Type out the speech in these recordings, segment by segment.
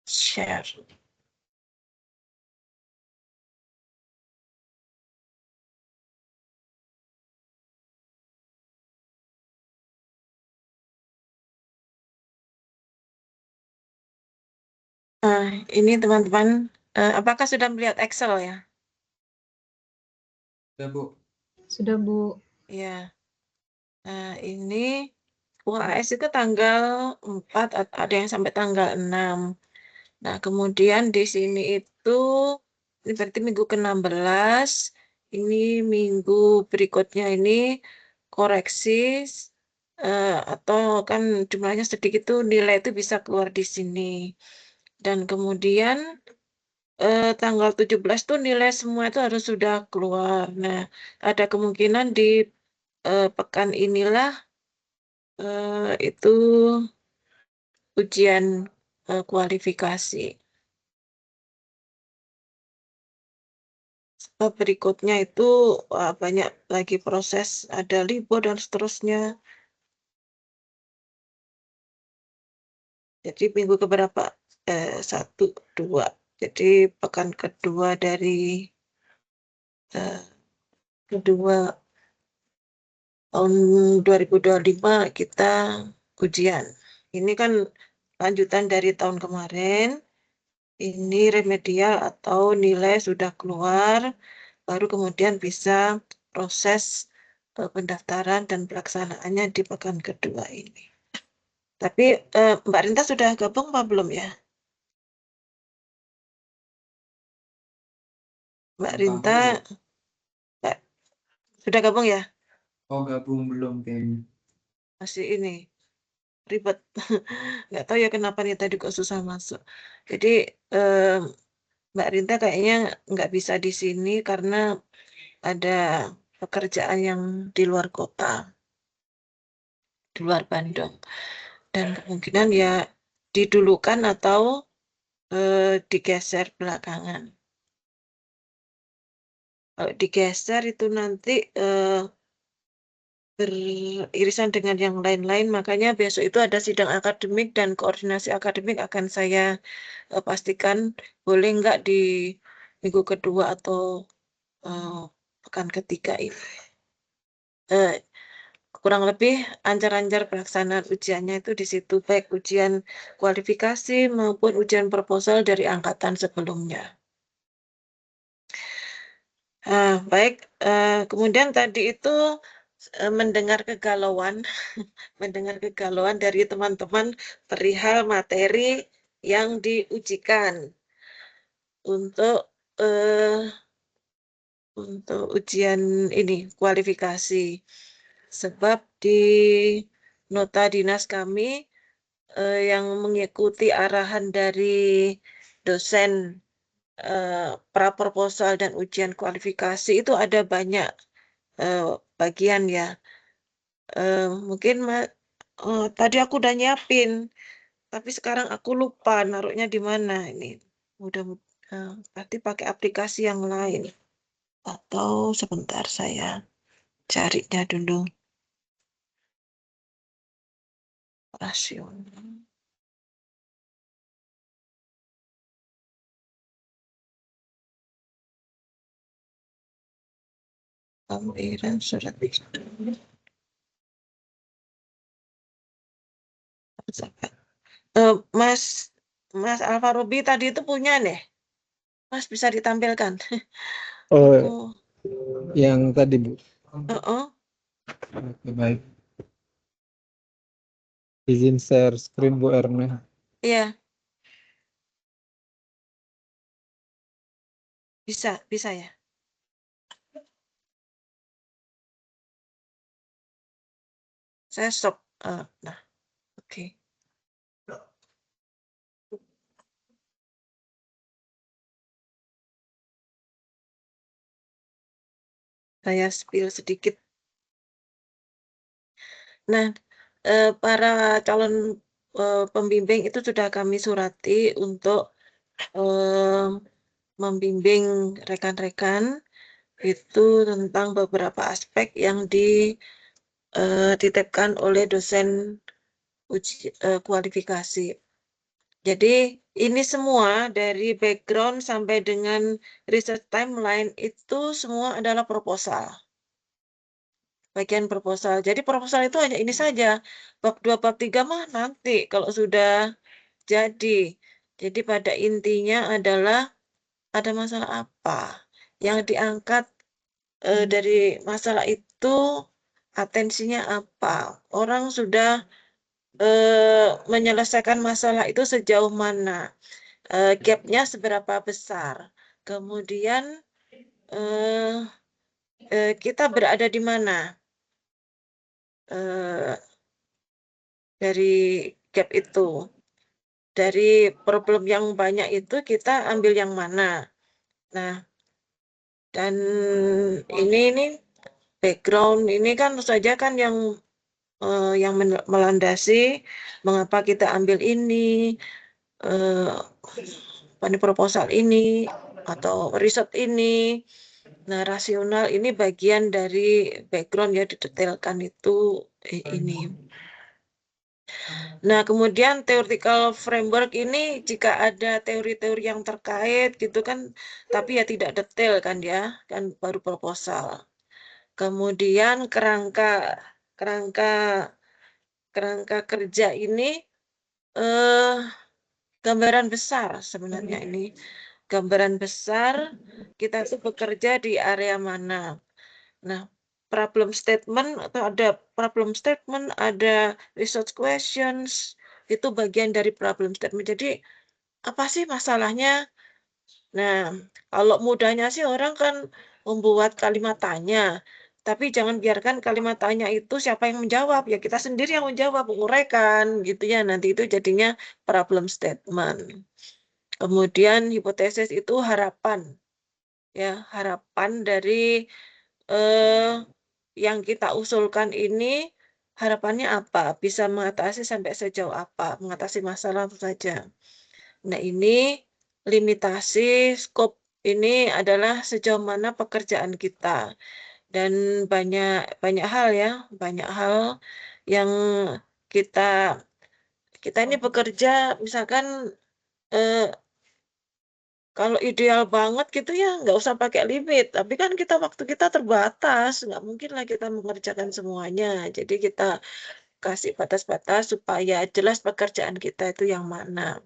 Share. Ini teman-teman, apakah sudah melihat Excel ya? Sudah, Bu. Sudah, Bu. Ya. Nah, ini UAS itu tanggal 4, ada yang sampai tanggal 6. Nah, kemudian di sini itu, ini berarti minggu ke-16, ini minggu berikutnya ini koreksi, atau kan jumlahnya sedikit tuh nilai itu bisa keluar di sini. Dan kemudian tanggal 17 tuh nilai semua itu harus sudah keluar. Nah, ada kemungkinan di pekan inilah itu ujian kualifikasi. Berikutnya itu banyak lagi proses, ada libur dan seterusnya. Jadi minggu keberapa? 1, 2. Jadi pekan kedua dari kedua tahun 2025 kita ujian. Ini kan lanjutan dari tahun kemarin. Ini remedial atau nilai sudah keluar, baru kemudian bisa proses pendaftaran dan pelaksanaannya di pekan kedua ini. Tapi Mbak Rinta sudah gabung apa belum ya? Mbak Rinta sudah gabung ya? Oh, gabung belum kayaknya. Masih ini ribet. Nggak tahu ya kenapa nih tadi kok susah masuk. Jadi Mbak Rinta kayaknya nggak bisa di sini karena ada pekerjaan yang di luar kota, di luar Bandung. Dan kemungkinan ya didulukan atau digeser belakangan. Kalau digeser itu nanti beririsan dengan yang lain-lain, makanya besok itu ada sidang akademik dan koordinasi akademik akan saya pastikan boleh nggak di minggu kedua atau pekan ketiga ini. Kurang lebih ancar-ancar pelaksanaan ujiannya itu di situ, baik ujian kualifikasi maupun ujian proposal dari angkatan sebelumnya. Baik, kemudian tadi itu mendengar kegalauan, mendengar kegalauan dari teman-teman perihal materi yang diujikan untuk ujian ini kualifikasi. Sebab di nota dinas kami yang mengikuti arahan dari dosen praproposal dan ujian kualifikasi itu ada banyak bagian ya. Mungkin tadi aku udah nyiapin, tapi sekarang aku lupa naruhnya di mana ini. Mudah berarti pakai aplikasi yang lain. Atau sebentar saya carinya dulu. Rasional. Lampiran surat Mas Alfarobi tadi itu punya nih. Mas bisa ditampilkan. Oh, yang tadi, Bu. Oke, baik. Izin share screen, Bu Erna. Iya. Bisa ya. Saya stop. Nah, oke. Saya spill sedikit. Nah, para calon pembimbing itu sudah kami surati untuk membimbing rekan-rekan itu tentang beberapa aspek yang dititipkan oleh dosen kualifikasi. Jadi ini semua dari background sampai dengan research timeline itu semua adalah proposal. Bagian proposal. Jadi proposal itu hanya ini saja. Bab 2, bab 3 mah nanti kalau sudah jadi. Jadi pada intinya adalah ada masalah apa yang diangkat dari masalah itu, atensinya apa. Orang sudah menyelesaikan masalah itu sejauh mana. Gapnya seberapa besar. Kemudian kita berada di mana dari gap itu. Dari problem yang banyak itu kita ambil yang mana. Nah, dan ini background ini kan tentu saja kan yang melandasi mengapa kita ambil ini, proposal ini atau riset ini. Nah, rasional ini bagian dari background yang didetailkan itu ini. Nah, kemudian theoretical framework ini jika ada teori-teori yang terkait gitu kan, tapi ya tidak detail kan ya, kan baru proposal. Kemudian kerangka kerja ini gambaran besar sebenarnya ini. Gambaran besar kita itu bekerja di area mana. Nah, problem statement atau ada problem statement, ada research questions, itu bagian dari problem statement. Jadi, apa sih masalahnya? Nah, kalau mudahnya sih orang kan membuat kalimat tanya. Tapi jangan biarkan kalimat tanya itu siapa yang menjawab. Ya kita sendiri yang menjawab, menguraikan gitu ya. Nanti itu jadinya problem statement. Kemudian hipotesis itu harapan. Ya, harapan dari yang kita usulkan ini harapannya apa? Bisa mengatasi sampai sejauh apa? Mengatasi masalah apa saja. Nah, ini limitasi skop ini adalah sejauh mana pekerjaan kita. Dan banyak hal ya, banyak hal yang kita kita ini bekerja misalkan kalau ideal banget gitu ya nggak usah pakai limit. Tapi kan waktu kita terbatas, nggak mungkin lah kita mengerjakan semuanya. Jadi kita kasih batas-batas supaya jelas pekerjaan kita itu yang mana.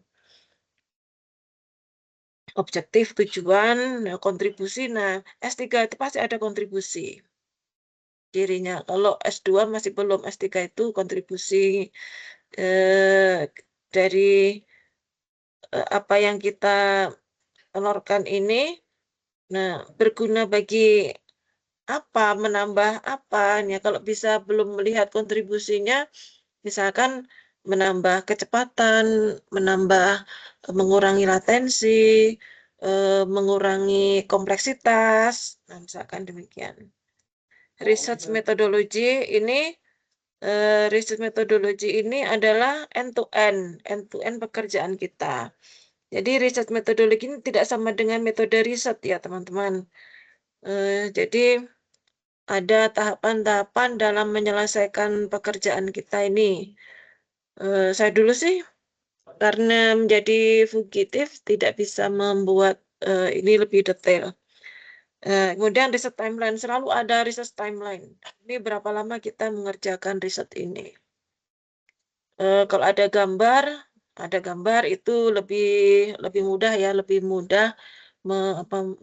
Objektif, tujuan, kontribusi. Nah, S3 itu pasti ada kontribusi. Cirinya. Kalau S2 masih belum, S3 itu kontribusi dari apa yang kita telurkan ini. Nah, berguna bagi apa, menambah apa. Ya, kalau bisa belum melihat kontribusinya, misalkan menambah kecepatan, mengurangi latensi, mengurangi kompleksitas, nah, misalkan demikian. Research methodology ini adalah end-to-end pekerjaan kita. Jadi research metodologi ini tidak sama dengan metode riset ya teman-teman. Jadi ada tahapan-tahapan dalam menyelesaikan pekerjaan kita ini. Saya dulu sih karena menjadi fugitif tidak bisa membuat ini lebih detail. Kemudian riset timeline, selalu ada riset timeline. Ini berapa lama kita mengerjakan riset ini. Kalau ada gambar itu lebih mudah ya, lebih mudah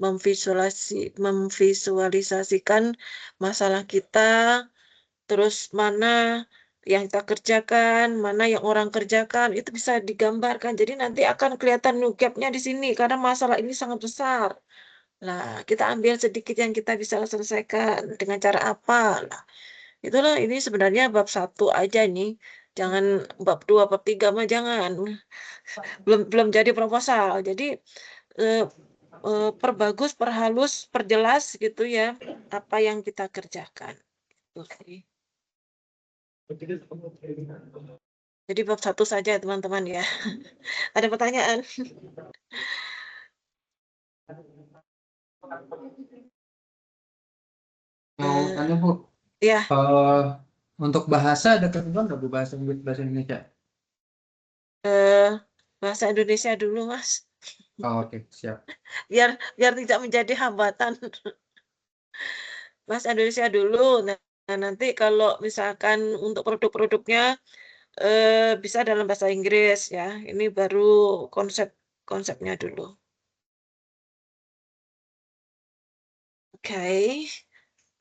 memvisualisasikan masalah kita, terus mana yang kita kerjakan, mana yang orang kerjakan, itu bisa digambarkan. Jadi nanti akan kelihatan gap-nya di sini, karena masalah ini sangat besar. Nah, kita ambil sedikit yang kita bisa selesaikan dengan cara apa. Nah, itulah ini sebenarnya bab 1 aja nih. Jangan bab 2, bab 3 mah jangan. Belum jadi proposal. Jadi perbagus, perhalus, perjelas gitu ya apa yang kita kerjakan. Oke. Jadi bab 1 saja teman-teman ya. Ada pertanyaan? Mau tanya Bu, Ya, untuk bahasa ada ketentuan nggak Bu, bahasa Inggris, bahasa Indonesia? eh, Bahasa Indonesia dulu, Mas. Oh, oke, siap. Biar tidak menjadi hambatan. Bahasa Indonesia dulu. Nah, nanti kalau misalkan untuk produk-produknya bisa dalam bahasa Inggris ya. Ini baru konsepnya dulu. Oke.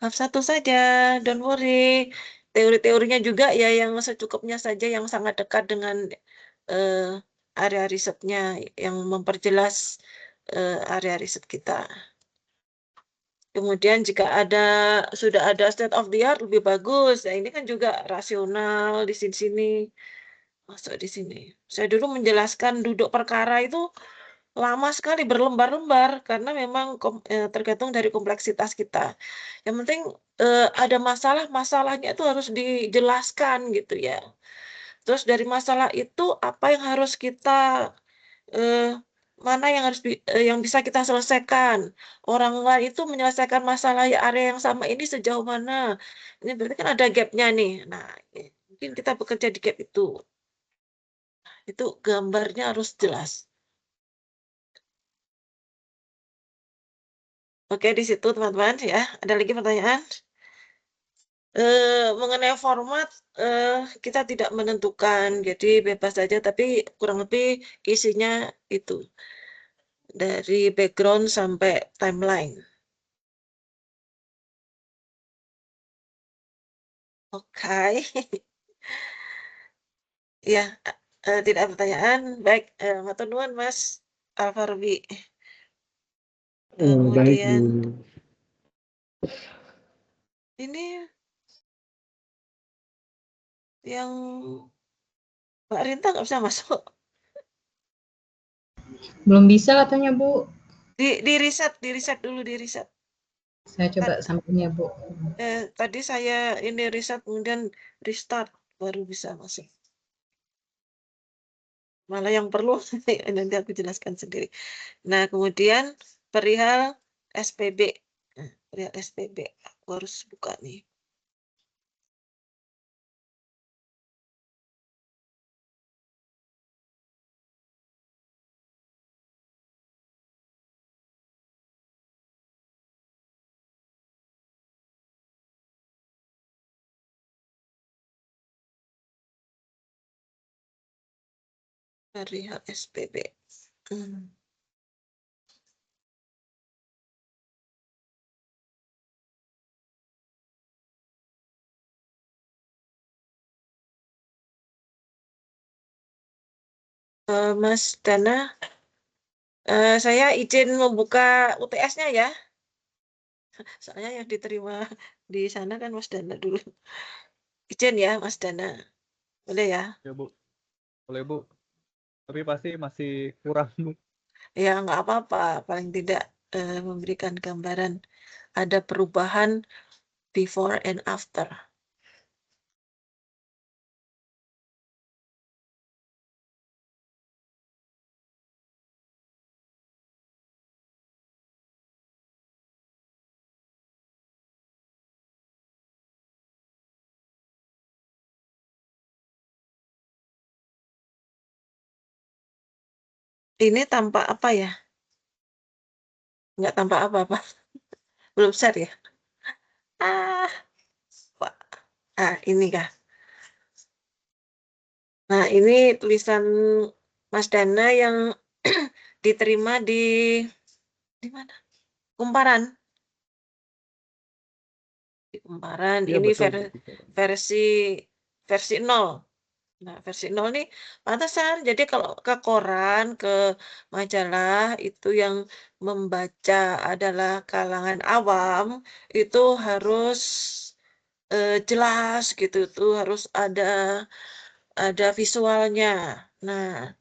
Bab 1 saja, don't worry. Teori-teorinya juga ya yang secukupnya saja, yang sangat dekat dengan eh, area risetnya, yang memperjelas area riset kita. Kemudian jika sudah ada state of the art lebih bagus. Nah, ini kan juga rasional di sini masuk di sini. Saya dulu menjelaskan duduk perkara itu lama sekali, berlembar-lembar, karena memang tergantung dari kompleksitas kita. Yang penting ada masalahnya itu harus dijelaskan gitu ya. Terus dari masalah itu apa yang harus kita eh, mana yang bisa kita selesaikan. Orang lain itu menyelesaikan masalah area yang sama ini sejauh mana. Ini berarti kan ada gapnya nih. Nah, mungkin kita bekerja di gap itu. Itu gambarnya harus jelas. Oke, di situ teman-teman ya. Ada lagi pertanyaan? Mengenai format, kita tidak menentukan, jadi bebas saja, tapi kurang lebih isinya itu. Dari background sampai timeline. Oke. Ya, tidak ada pertanyaan. Baik, matur nuwun Mas Alfarbi. Baik, Kemudian Bu. ini yang Mbak Rinta nggak bisa masuk. Belum bisa katanya, Bu. Di riset dulu, di riset. Saya coba sampainya, Bu. Tadi saya ini riset, kemudian restart, baru bisa masuk. Malah yang perlu nanti aku jelaskan sendiri. Nah, kemudian perihal SPB. Nah, perihal SPB, aku harus buka nih. Perihal SPB. Mas Dana, saya izin membuka UTS-nya ya. Soalnya yang diterima di sana kan Mas Dana dulu. Izin ya Mas Dana. Boleh ya? Ya Bu, boleh Bu. Tapi pasti masih kurang Bu. Ya nggak apa-apa. Paling tidak memberikan gambaran ada perubahan before and after. Ini tampak apa ya? Nggak tampak apa-apa. Belum share ya? Ah, Pak. Ini kah? Nah, ini tulisan Mas Dana yang diterima di mana? Kumparan. Di Kumparan. Iya Ini betul Bu. versi 0. Nah, versi 0 nih pantesan. Jadi kalau ke koran, ke majalah itu yang membaca adalah kalangan awam, itu harus jelas gitu tuh, harus ada visualnya. Nah,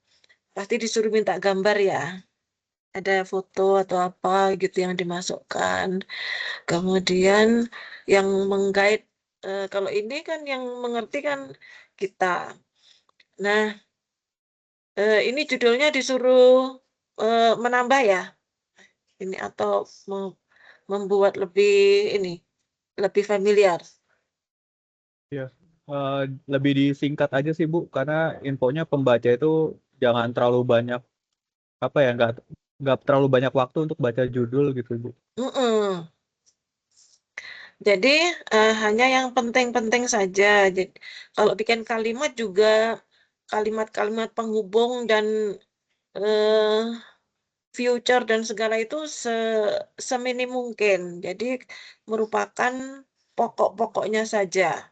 pasti disuruh minta gambar ya. Ada foto atau apa gitu yang dimasukkan. Kemudian yang menggait, kalau ini kan yang mengerti kan kita. Nah, ini judulnya disuruh menambah ya, ini atau membuat lebih familiar. Iya. Lebih disingkat aja sih Bu, karena infonya pembaca itu jangan terlalu banyak apa ya, nggak terlalu banyak waktu untuk baca judul gitu Bu. Mm-mm. Jadi hanya yang penting-penting saja. Jadi kalau bikin kalimat juga kalimat-kalimat penghubung dan eh, future dan segala itu seminim mungkin. Jadi merupakan pokok-pokoknya saja.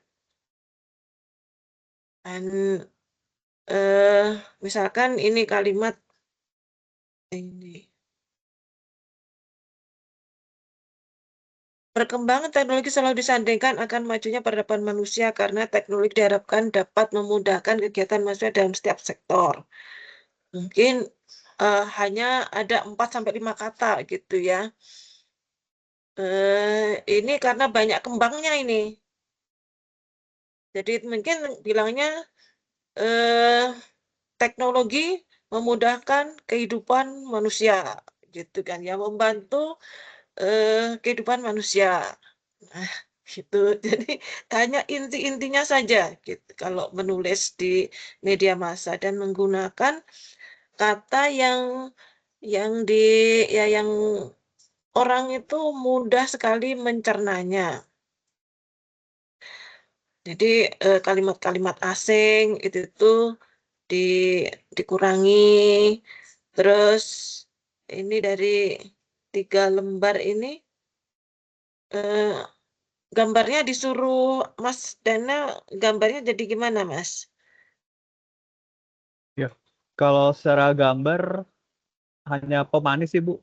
Dan misalkan ini kalimat ini. Perkembangan teknologi selalu disandingkan akan majunya peradaban manusia karena teknologi diharapkan dapat memudahkan kegiatan manusia dalam setiap sektor. Mungkin hanya ada 4-5 kata gitu ya. Ini karena banyak kembangnya ini. Jadi mungkin bilangnya teknologi memudahkan kehidupan manusia, gitu kan ya, membantu kehidupan manusia. Nah, gitu. Jadi hanya inti-intinya saja gitu kalau menulis di media massa dan menggunakan kata yang di ya yang orang itu mudah sekali mencernanya. Jadi kalimat-kalimat asing itu tuh di dikurangi. Terus ini dari 3 lembar ini gambarnya disuruh Mas Dana, gambarnya jadi gimana, Mas? Ya, kalau secara gambar hanya pemanis sih Bu.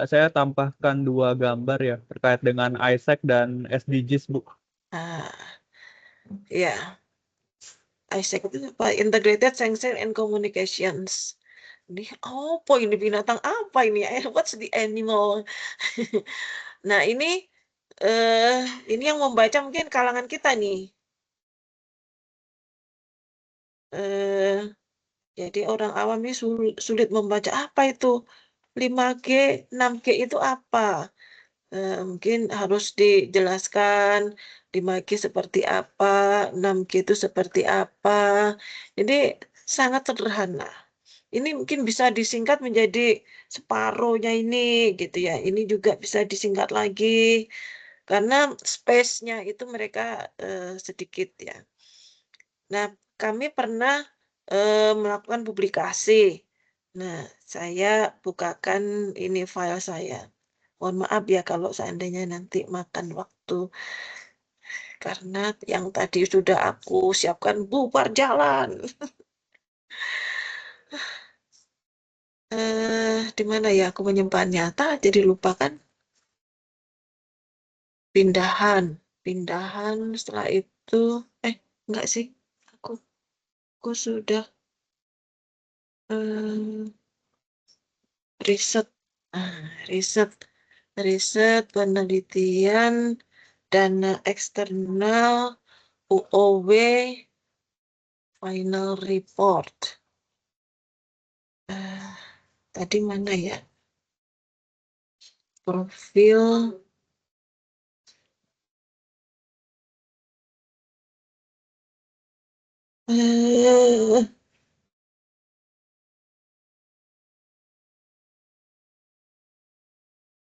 Saya tambahkan 2 gambar ya terkait dengan Isaac dan SDGs Bu. Ya, Isaac itu apa? Integrated Sensing and Communications. Ini apa ini, binatang apa ini? What's the animal? Nah, ini yang membaca mungkin kalangan kita nih. Jadi orang awam ini sulit membaca apa itu 5G, 6G itu apa? Mungkin harus dijelaskan 5G seperti apa, 6G itu seperti apa. Jadi sangat sederhana. Ini mungkin bisa disingkat menjadi separuhnya ini gitu ya. Ini juga bisa disingkat lagi karena space-nya itu mereka sedikit ya. Nah, kami pernah melakukan publikasi. Nah, saya bukakan ini file saya. Mohon maaf ya kalau seandainya nanti makan waktu. Karena yang tadi sudah aku siapkan bubar jalan. Di mana ya aku menyimpannya? Jadi lupa kan? Pindahan. Setelah itu, enggak sih. Aku sudah riset. Riset penelitian dana eksternal UOW final report. Tadi mana ya? Profil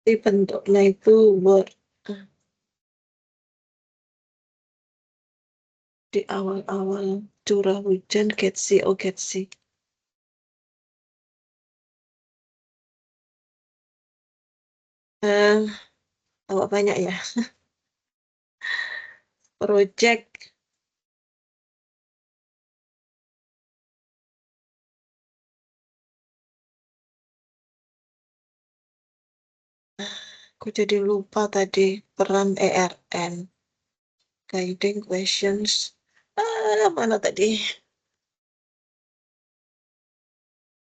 di bentuknya itu Word. Di awal-awal curah hujan Getsi. Awak banyak ya. Project aku jadi lupa tadi peran ERN. Guiding questions. Mana tadi?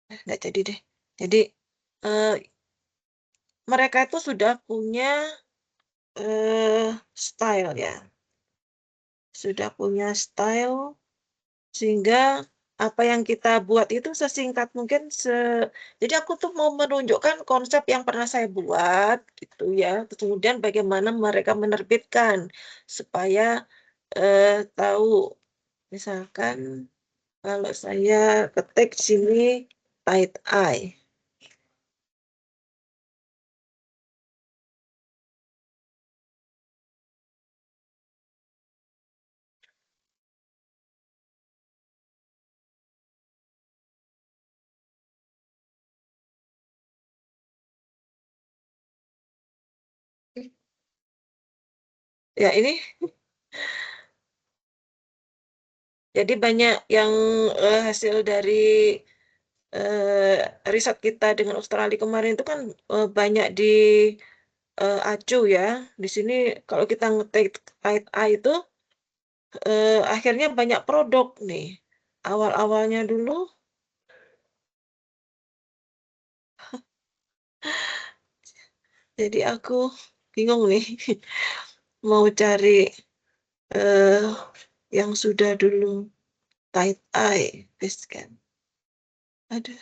Nggak jadi deh. Jadi mereka itu sudah punya style ya. Sudah punya style sehingga apa yang kita buat itu sesingkat mungkin. Jadi aku tuh mau menunjukkan konsep yang pernah saya buat gitu ya. Terus kemudian bagaimana mereka menerbitkan supaya tahu misalkan Kalau saya ketik sini tight eye. Ya ini. Jadi banyak yang hasil dari riset kita dengan Australia kemarin itu kan banyak di acu ya. Di sini kalau kita ngetik tight eye itu akhirnya banyak produk nih. Awal-awalnya dulu jadi aku bingung nih mau cari yang sudah dulu tight eye, best kan. Aduh.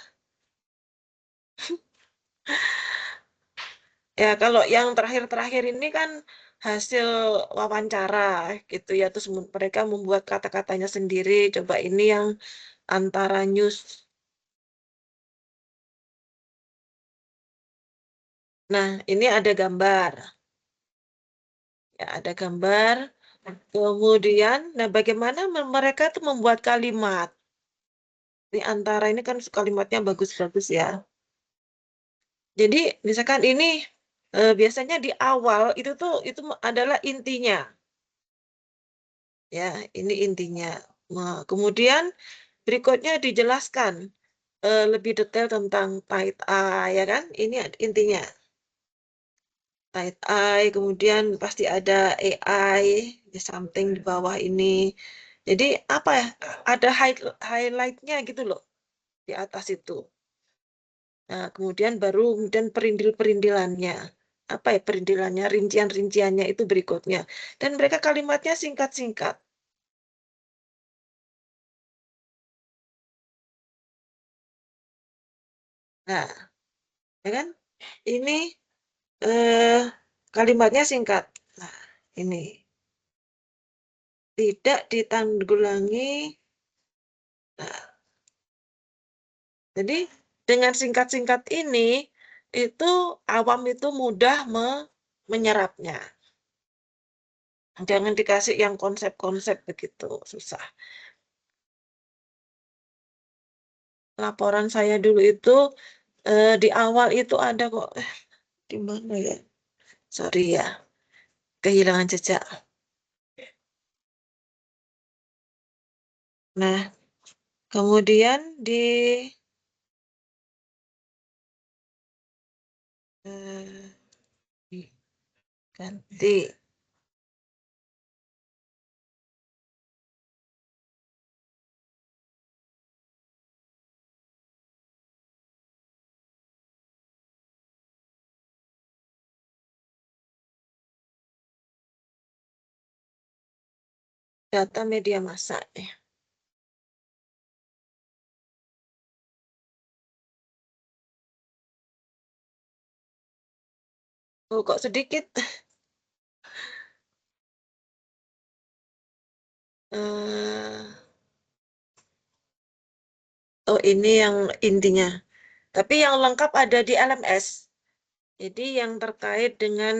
Ya kalau yang terakhir-terakhir ini kan hasil wawancara gitu ya, terus mereka membuat kata-katanya sendiri. Coba ini yang antara news. Nah, ini ada gambar. Ya, ada gambar. Kemudian, nah bagaimana mereka tuh membuat kalimat. Di antara ini kan kalimatnya bagus-bagus ya. Jadi, misalkan ini biasanya di awal itu adalah intinya. Ya, ini intinya. Nah, kemudian berikutnya dijelaskan lebih detail tentang tight eye, ya kan? Ini intinya. Tight eye, kemudian pasti ada AI, something di bawah ini. Jadi apa ya? Ada highlight-nya gitu loh di atas itu. Nah, kemudian perindil-perindilannya. Apa ya perindilannya? Rincian-rinciannya itu berikutnya. Dan mereka kalimatnya singkat-singkat. Nah, ya kan? Ini kalimatnya singkat. Nah, ini tidak ditanggulangi. Nah, jadi dengan singkat-singkat ini itu awam itu mudah menyerapnya. Jangan dikasih yang konsep-konsep begitu, susah. Laporan saya dulu itu di awal itu ada kok. Di mana ya? Sorry ya. Kehilangan jejak. Nah, kemudian ganti. Data media massa nih. Oh, kok sedikit? Oh, ini yang intinya. Tapi yang lengkap ada di LMS. Jadi yang terkait dengan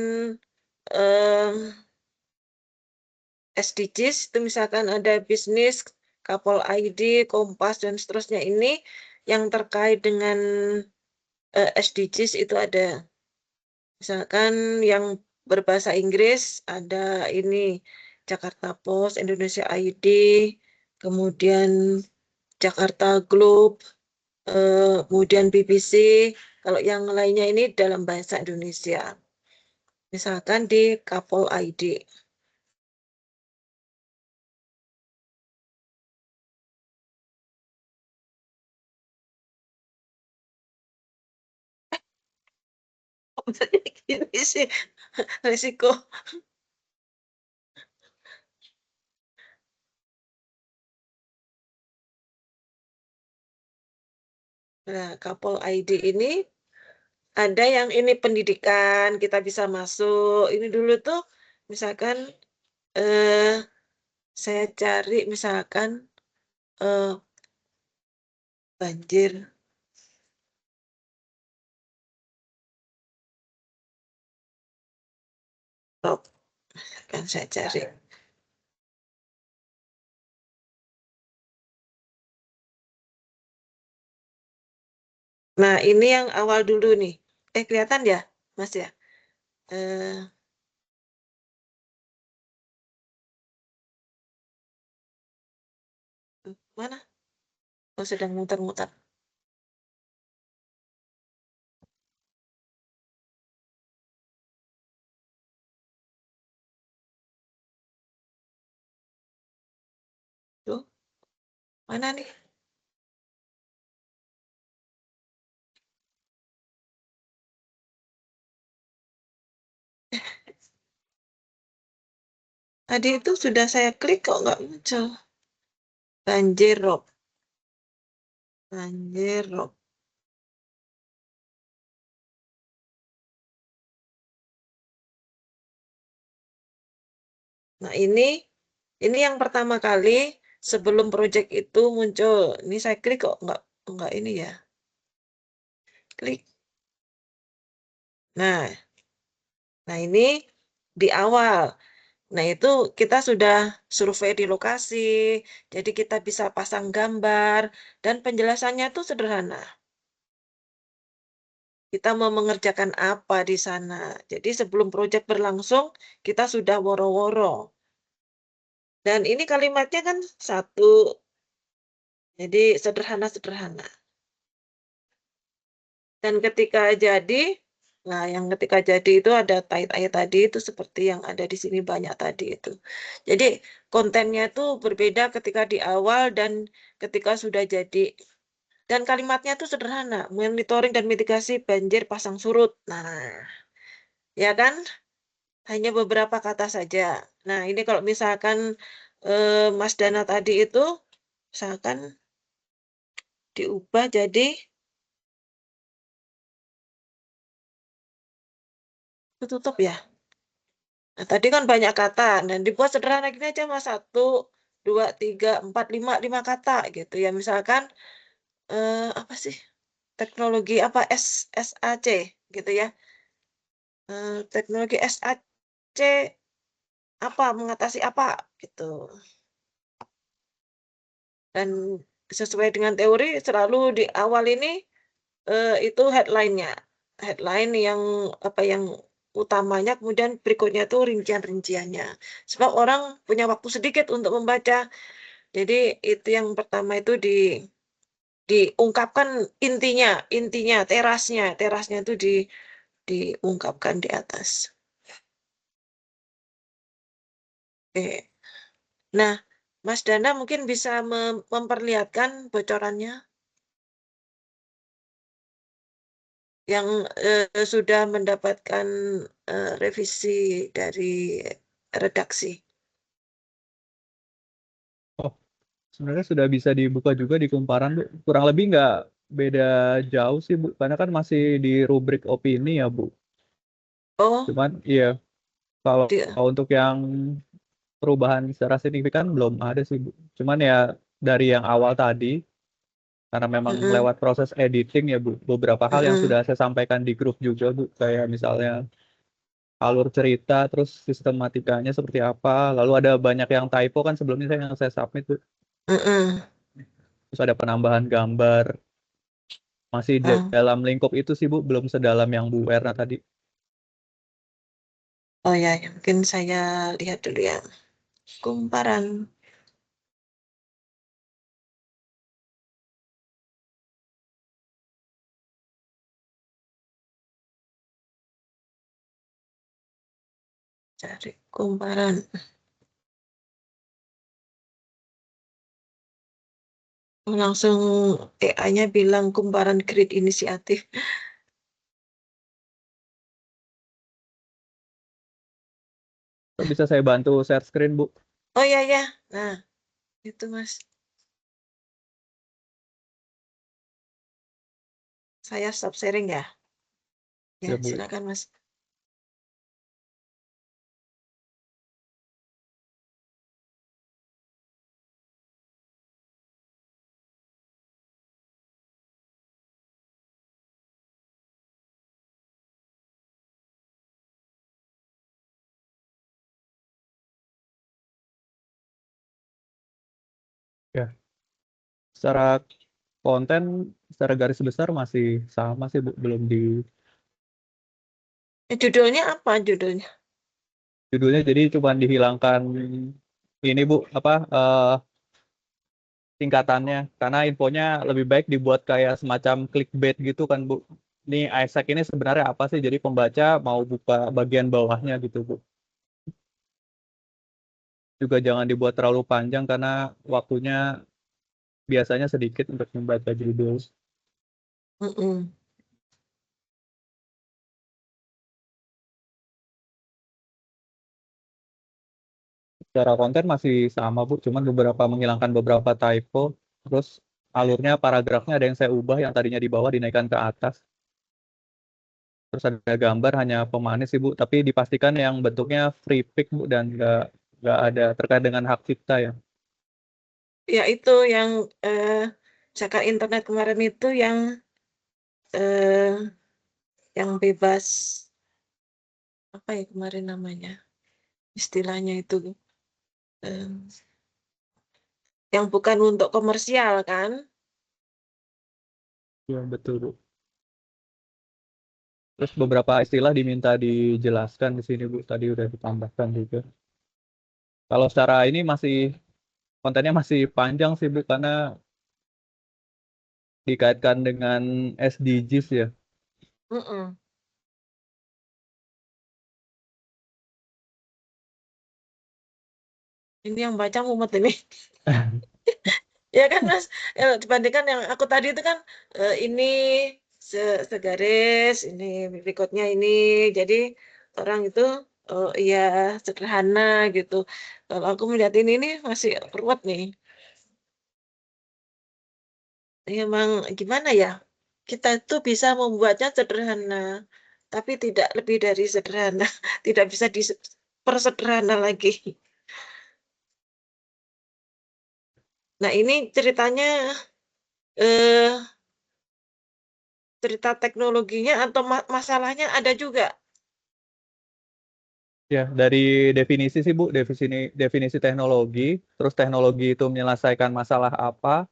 SDGs itu misalkan ada bisnis, Kapol ID, Kompas, dan seterusnya ini yang terkait dengan SDGs itu ada. Misalkan yang berbahasa Inggris ada ini Jakarta Post, Indonesia ID, kemudian Jakarta Globe, kemudian BBC. Kalau yang lainnya ini dalam bahasa Indonesia. Misalkan di Kapol ID. Gini sih risiko. Nah, Kapol ID ini ada yang ini pendidikan, kita bisa masuk. Ini dulu tuh misalkan saya cari misalkan banjir. Rob, akan saya cari. Nah, ini yang awal dulu nih. Kelihatan ya, Mas ya? Mana? Oh, sedang muter-muter. Tuh, mana nih? Tadi itu sudah saya klik kok nggak muncul. Banjir rob. Banjir rob. Nah, ini yang pertama kali sebelum project itu muncul. Ini saya klik kok nggak ini ya. Klik. Nah ini di awal. Nah, itu kita sudah survei di lokasi, jadi kita bisa pasang gambar, dan penjelasannya itu sederhana. Kita mau mengerjakan apa di sana. Jadi sebelum proyek berlangsung, kita sudah woro-woro. Dan ini kalimatnya kan satu, jadi sederhana-sederhana. Dan ketika jadi, nah yang ketika jadi itu ada tai-tai tadi, itu seperti yang ada di sini banyak tadi itu. Jadi kontennya itu berbeda ketika di awal dan ketika sudah jadi. Dan kalimatnya itu sederhana, monitoring dan mitigasi banjir pasang surut. Nah, ya kan? Hanya beberapa kata saja. Nah, ini kalau misalkan Mas Dana tadi itu, misalkan diubah jadi, tutup ya. Nah, tadi kan banyak kata, dan dibuat sederhana gini aja Mas, 1, 2, 3, 4, 5, 5 kata gitu ya. Misalkan, apa sih, teknologi apa, SAC gitu ya. Teknologi SAC apa, mengatasi apa gitu. Dan sesuai dengan teori selalu di awal ini itu headline-nya. Headline yang apa yang utamanya, kemudian berikutnya itu rincian-rinciannya. Sebab orang punya waktu sedikit untuk membaca. Jadi itu yang pertama itu diungkapkan intinya, terasnya itu diungkapkan di atas. Oke. Nah, Mas Dana mungkin bisa memperlihatkan bocorannya yang sudah mendapatkan revisi dari redaksi. Oh, sebenarnya sudah bisa dibuka juga di kumparan, Bu. Kurang lebih nggak beda jauh sih, Bu. Karena kan masih di rubrik opini ya, Bu. Oh, Cuman iya, kalau dia. untuk yang perubahan secara signifikan belum ada sih, Bu. Cuman ya dari yang awal tadi, karena memang Mm-mm, lewat proses editing ya, Bu, beberapa hal yang mm-mm, sudah saya sampaikan di grup juga, Bu. Kayak misalnya alur cerita, terus sistematikanya seperti apa. Lalu ada banyak yang typo kan sebelumnya yang saya submit, Bu. mm-mm. Terus ada penambahan gambar. Masih Ah, dalam lingkup itu sih, Bu. Belum sedalam yang Bu Erna tadi. oh ya, mungkin saya lihat dulu ya. Kumparan. Cari kumparan. Langsung AI-nya bilang kumparan grid inisiatif. Bisa saya bantu share screen, Bu? Oh ya ya. Nah, itu Mas. Saya stop sharing ya. Ya, Ya, Bu. silakan Mas. Secara konten, secara garis besar masih sama sih Bu, belum di Judulnya apa judulnya? judulnya, jadi cuma dihilangkan ini Bu, apa tingkatannya, karena infonya lebih baik dibuat kayak semacam clickbait gitu kan Bu. Ini Isaac ini sebenarnya apa sih? Jadi pembaca mau buka bagian bawahnya gitu Bu. Juga jangan dibuat terlalu panjang karena waktunya biasanya sedikit untuk membaca judul. Mm-mm. Secara konten masih sama Bu, cuman menghilangkan beberapa typo. Terus alurnya paragrafnya ada yang saya ubah, yang tadinya di bawah dinaikkan ke atas. Terus ada gambar hanya pemanis sih Bu, tapi dipastikan yang bentuknya free pick Bu, dan nggak ada terkait dengan hak cipta ya. Ya itu yang cakar internet kemarin itu eh, yang bebas apa ya kemarin namanya istilahnya itu eh, yang bukan untuk komersial kan? Ya betul Bu. Terus beberapa istilah diminta dijelaskan di sini Bu, tadi udah ditambahkan juga. Kalau secara ini masih kontennya masih panjang sih Bu, karena dikaitkan dengan SDGs ya. Mm-mm. Ini yang baca mumet ini. Ya kan Mas, dibandingkan yang aku tadi itu kan ini segaris, ini berikutnya ini. Jadi orang itu ya sederhana gitu. Kalau aku melihat ini nih masih ruwet nih. Emang gimana ya? Kita itu bisa membuatnya sederhana, tapi tidak lebih dari sederhana. Tidak bisa dipersederhana lagi. Nah ini ceritanya eh, cerita teknologinya atau masalahnya ada juga. Ya, dari definisi sih Bu, definisi teknologi, terus teknologi itu menyelesaikan masalah apa,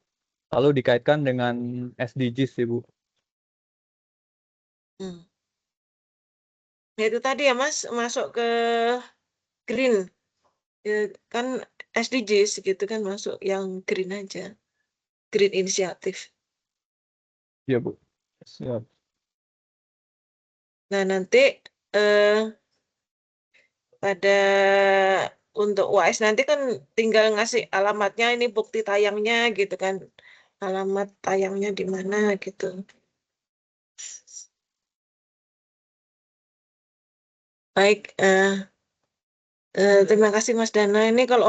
lalu dikaitkan dengan SDGs sih Bu. Hmm. Ya itu tadi ya Mas, masuk ke green. Ya, kan SDGs gitu kan masuk yang green aja. Green inisiatif. Ya Bu. Siap. Nah nanti eh, pada untuk UAS nanti kan tinggal ngasih alamatnya ini bukti tayangnya gitu kan. Alamat tayangnya di mana gitu. Baik, terima kasih Mas Dana. Ini kalau